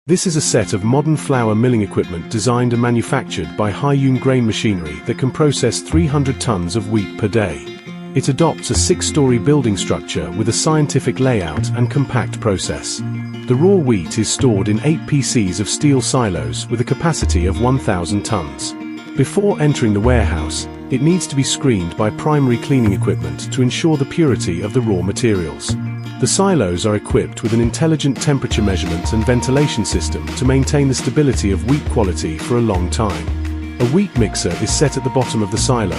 This is a set of modern flour milling equipment designed and manufactured by Haiyun Grain Machinery that can process 300 tons of wheat per day. It adopts a 6-story building structure with a scientific layout and compact process. The raw wheat is stored in 8 PCs of steel silos with a capacity of 1,000 tons. Before entering the warehouse, it needs to be screened by primary cleaning equipment to ensure the purity of the raw materials. The silos are equipped with an intelligent temperature measurement and ventilation system to maintain the stability of wheat quality for a long time. A wheat mixer is set at the bottom of the silo,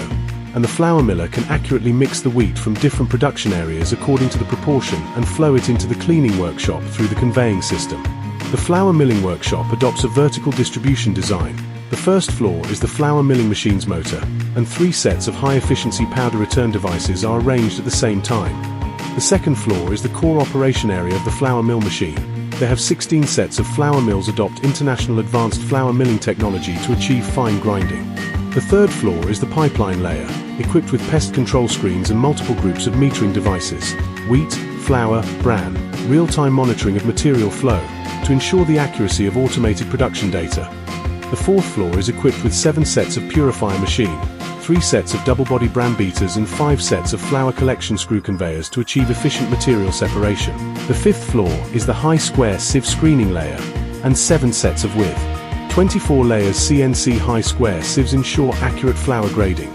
and the flour miller can accurately mix the wheat from different production areas according to the proportion and flow it into the cleaning workshop through the conveying system. The flour milling workshop adopts a vertical distribution design. The first floor is the flour milling machine's motor, and 3 sets of high-efficiency powder return devices are arranged at the same time. The second floor is the core operation area of the flour mill machine. They have 16 sets of flour mills adopt international advanced flour milling technology to achieve fine grinding. The third floor is the pipeline layer, equipped with pest control screens and multiple groups of metering devices, wheat, flour, bran, real-time monitoring of material flow, to ensure the accuracy of automated production data. The fourth floor is equipped with 7 sets of purifier machine, 3 sets of double-body bran beaters and 5 sets of flour collection screw conveyors to achieve efficient material separation. The fifth floor is the high-square sieve screening layer, and 7 sets of width 24 layers CNC high-square sieves ensure accurate flour grading.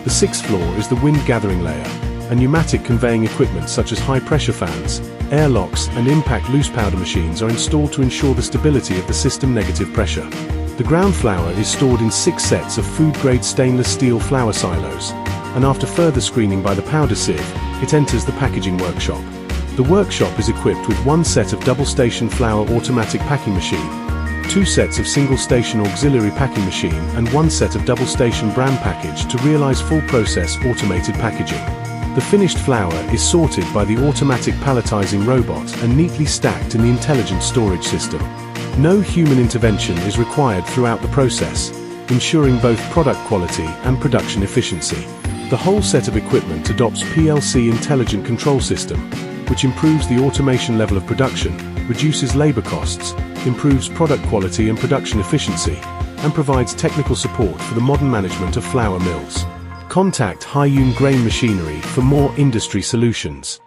The sixth floor is the wind gathering layer, and pneumatic conveying equipment such as high-pressure fans, airlocks and impact loose powder machines are installed to ensure the stability of the system negative pressure. The ground flour is stored in 6 sets of food-grade stainless steel flour silos, and after further screening by the powder sieve, it enters the packaging workshop. The workshop is equipped with 1 set of double-station flour automatic packing machine, 2 sets of single-station auxiliary packing machine and 1 set of double-station bran package to realize full-process automated packaging. The finished flour is sorted by the automatic palletizing robot and neatly stacked in the intelligent storage system. No human intervention is required throughout the process, ensuring both product quality and production efficiency. The whole set of equipment adopts PLC intelligent control system, which improves the automation level of production, reduces labor costs, improves product quality and production efficiency, and provides technical support for the modern management of flour mills. Contact Haiyun Grain Machinery for more industry solutions.